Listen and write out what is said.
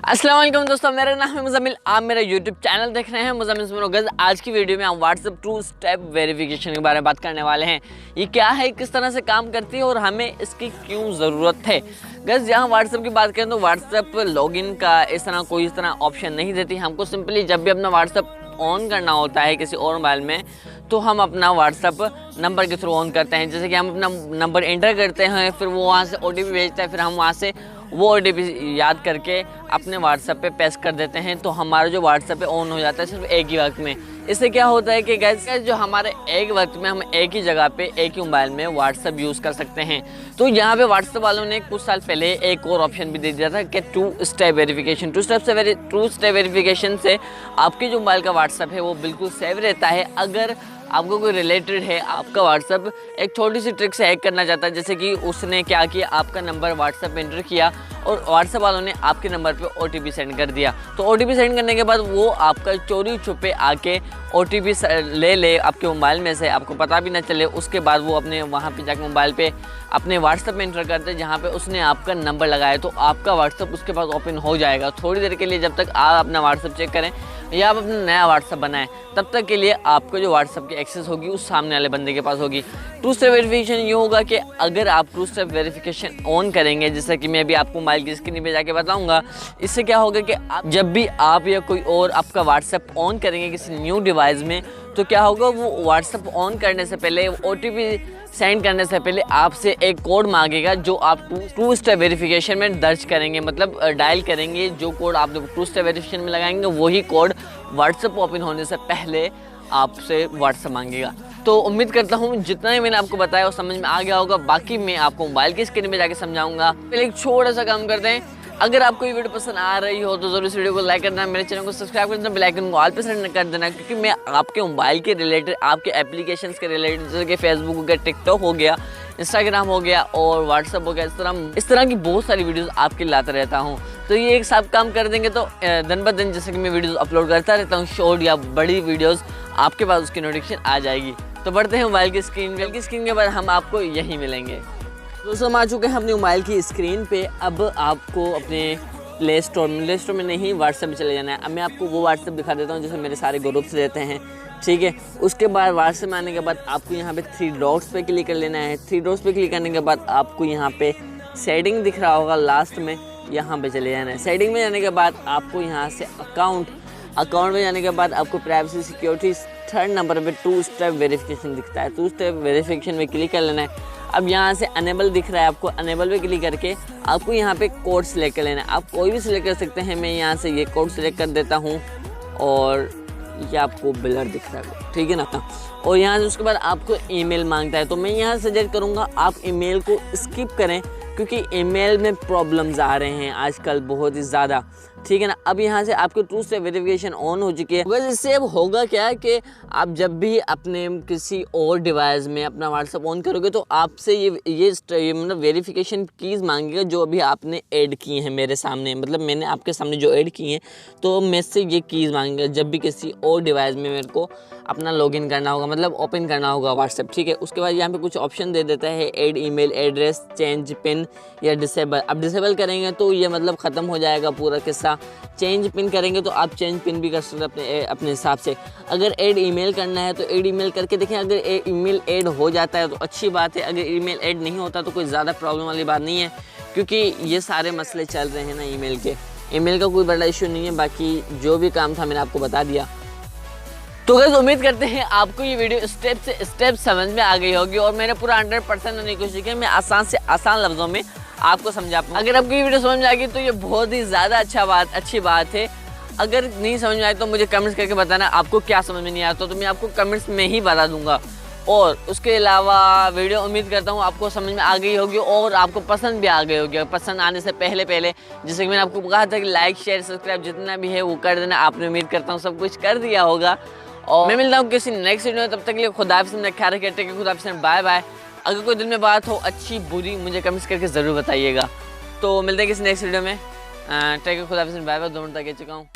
अस्सलाम वालेकुम दोस्तों, मेरा नाम है मुजम्मिल। आप मेरा यूट्यूब चैनल देख रहे हैं मुजम्मिल सोमरो। गज़ आज की वीडियो में हम व्हाट्सएप 2 स्टेप वेरिफिकेशन के बारे में बात करने वाले हैं। ये क्या है, किस तरह से काम करती है और हमें इसकी क्यों ज़रूरत है। गज़ यहाँ व्हाट्सएप की बात करें तो व्हाट्सएप लॉगिन का इस तरह ऑप्शन नहीं देती। हमको सिंपली जब भी अपना व्हाट्सएप ऑन करना होता है किसी और मोबाइल में तो हम अपना व्हाट्सएप नंबर के थ्रू ऑन करते हैं। जैसे कि हम अपना नंबर एंटर करते हैं, फिर वो वहाँ से OTP भेजता है, फिर हम वहाँ से वो OTP याद करके अपने व्हाट्सएप पे पेस्ट कर देते हैं तो हमारा जो व्हाट्सएप है ऑन हो जाता है सिर्फ एक ही वक्त में। इससे क्या होता है कि गाइस जो हमारे एक वक्त में हम एक ही जगह पे एक ही मोबाइल में व्हाट्सएप यूज़ कर सकते हैं। तो यहाँ पे व्हाट्सएप वालों ने कुछ साल पहले एक और ऑप्शन भी दे दिया था कि 2 स्टेप वेरिफिकेशन। 2 स्टेप वेरिफिकेशन से आपके जो मोबाइल का व्हाट्सएप है वो बिल्कुल सेव रहता है। अगर आपको कोई रिलेटेड है आपका व्हाट्सएप एक छोटी सी ट्रिक से हैक करना चाहता है, जैसे कि उसने क्या किया, आपका नंबर व्हाट्सएप में एंटर किया और व्हाट्सएप वालों ने आपके नंबर पे OTP सेंड कर दिया। तो OTP सेंड करने के बाद वो आपका चोरी छुपे आके OTP ले आपके मोबाइल में से, आपको पता भी ना चले। उसके बाद वो अपने वहाँ पे जाकर मोबाइल पे अपने व्हाट्सएप में एंटर करते हैं जहाँ पे उसने आपका नंबर लगाया, तो आपका व्हाट्सएप उसके पास ओपन हो जाएगा। थोड़ी देर के लिए जब तक आप अपना व्हाट्सएप चेक करें या आप अपना नया व्हाट्सएप बनाएं तब तक के लिए आपको जो व्हाट्सएप की एक्सेस होगी उस सामने वाले बंदे के पास होगी। 2 स्टेप वेरिफिकेशन ये होगा कि अगर आप 2 स्टेप वेरिफिकेशन ऑन करेंगे, जैसा कि मैं अभी आपको मोबाइल की स्क्रीन पे जाके बताऊंगा, इससे क्या होगा कि आप जब भी आप या कोई और आपका व्हाट्सएप ऑन करेंगे किसी न्यू डिवाइस में तो क्या होगा, वो व्हाट्सएप ऑन करने से पहले OTP सेंड करने से पहले आपसे एक कोड मांगेगा जो आप 2 स्टेप वेरिफिकेशन में दर्ज करेंगे, मतलब डायल करेंगे। जो कोड आप 2 स्टेप वेरिफिकेशन में लगाएंगे वही कोड व्हाट्सएप ओपन होने से पहले आपसे व्हाट्सएप मांगेगा। तो उम्मीद करता हूँ जितना ही मैंने आपको बताया वो समझ में आ गया होगा। बाकी मैं आपको मोबाइल की स्क्रीन में जाके समझाऊंगा। पहले एक छोटा सा काम करते हैं। अगर आपको ये वीडियो पसंद आ रही हो तो ज़रूर इस वीडियो को लाइक करना, मेरे चैनल को सब्सक्राइब कर देना, बेल आइकन को ऑल पे सेट कर देना, क्योंकि मैं आपके मोबाइल के रिलेटेड, आपके एप्लीकेशंस के रिलेटेड, जैसे कि फेसबुक हो गया, टिकटॉक हो गया, इंस्टाग्राम हो गया और व्हाट्सअप हो गया, इस तरह की बहुत सारी वीडियोस आपके लाता रहता हूँ। तो ये एक साथ काम कर देंगे तो दिन ब दिन जैसे कि मैं वीडियोस अपलोड करता रहता हूँ, शॉर्ट या बड़ी वीडियोस, आपके पास उसकी नोटिफिकेशन आ जाएगी। तो बढ़ते हैं मोबाइल की स्क्रीन के बाद हम आपको यहीं मिलेंगे। दोस्तों हम आ चुके हैं अपने मोबाइल की स्क्रीन पे। अब आपको अपने प्ले स्टोर में नहीं, व्हाट्सएप में चले जाना है। अब मैं आपको वो व्हाट्सएप दिखा देता हूँ जैसे मेरे सारे ग्रुप्स रहते हैं, ठीक है। उसके बाद व्हाट्सएप में आने के बाद आपको यहाँ पे 3 डॉट्स पे क्लिक कर लेना है। 3 डॉट्स पे क्लिक करने के बाद आपको यहाँ पे सेटिंग दिख रहा होगा लास्ट में, यहाँ पे चले जाना है। सेटिंग में जाने के बाद आपको यहाँ से अकाउंट में जाने के बाद आपको प्राइवेसी सिक्योरिटी 3rd नंबर पे 2 स्टेप वेरिफिकेशन दिखता है। 2 स्टेप वेरिफिकेशन में क्लिक कर लेना है। अब यहाँ से अनेबल दिख रहा है, आपको अनेबल पे क्लिक करके आपको यहाँ पे कोड सिलेक्ट कर लेना है। आप कोई भी सिलेक्ट कर सकते हैं। मैं यहाँ से ये कोड सिलेक्ट कर देता हूँ और ये आपको ब्लर दिख रहा है, ठीक है ना। और यहाँ से उसके बाद आपको ईमेल मांगता है, तो मैं यहाँ सजेस्ट करूँगा आप ईमेल को स्किप करें, क्योंकि ईमेल में प्रॉब्लम्स आ रहे हैं आजकल बहुत ही ज़्यादा, ठीक है ना। अब यहाँ से आपको 2 स्टेप वेरिफिकेशन ऑन हो चुकी है। बस इससे अब होगा क्या कि आप जब भी अपने किसी और डिवाइस में अपना व्हाट्सएप ऑन करोगे तो आपसे ये मतलब वेरिफिकेशन कीज़ मांगेगा जो अभी आपने ऐड की हैं मेरे सामने, मतलब मैंने आपके सामने जो ऐड की हैं, तो मैं से ये कीज़ मांगेगा जब भी किसी और डिवाइस में मेरे को अपना लॉगिन करना होगा, मतलब ओपन करना होगा व्हाट्सएप, ठीक है। उसके बाद यहाँ पे कुछ ऑप्शन दे देता है, add email address, change pin या डिसेबल। अब डिसेबल करेंगे तो ये मतलब ख़त्म हो जाएगा पूरा किस्सा। चेंज पिन करेंगे तो आप चेंज पिन भी कर सकते हैं अपने हिसाब से। अगर ऐड ईमेल करना है तो ऐड ईमेल करके देखें, अगर ईमेल ऐड हो जाता है तो अच्छी बात है, अगर ईमेल ऐड नहीं होता तो कोई ज़्यादा प्रॉब्लम वाली बात नहीं है, क्योंकि ये सारे मसले चल रहे हैं ना ईमेल के। ईमेल का कोई बड़ा इशू नहीं है, बाकी जो भी काम था मैंने आपको बता दिया। तो गाइस उम्मीद करते हैं आपको ये वीडियो स्टेप से स्टेप समझ में आ गई होगी और मैंने पूरा 100% होने की कोशिश की मैं आसान से आसान लफ्ज़ों में आपको समझा पाऊँ। अगर आपको ये वीडियो समझ में आ गई तो ये बहुत ही ज़्यादा अच्छी बात है। अगर नहीं समझ में आए तो मुझे कमेंट्स करके बताना आपको क्या समझ में नहीं आता, तो मैं आपको कमेंट्स में ही बता दूंगा। और उसके अलावा वीडियो उम्मीद करता हूँ आपको समझ में आ गई होगी और आपको पसंद भी आ गई होगी। पसंद आने से पहले जैसे कि मैंने आपको कहा था कि लाइक शेयर सब्सक्राइब जितना भी है वो कर देना। आपने उम्मीद करता हूँ सब कुछ कर दिया होगा और मैं मिलता हूँ किसी नेक्स्ट वीडियो में। तब तक के लिए खुदा हाफ़िज़, अपना ख्याल रखिए, खुदा हाफ़िज़, बाय बाय। अगर कोई दिल में बात हो अच्छी बुरी मुझे कमेंट्स करके ज़रूर बताइएगा। तो मिलते हैं किसी नेक्स्ट वीडियो में। टेक केयर, खुदा हाफ़िज़, बाय बाय। 2 मिनट तक कह चुका हूँ।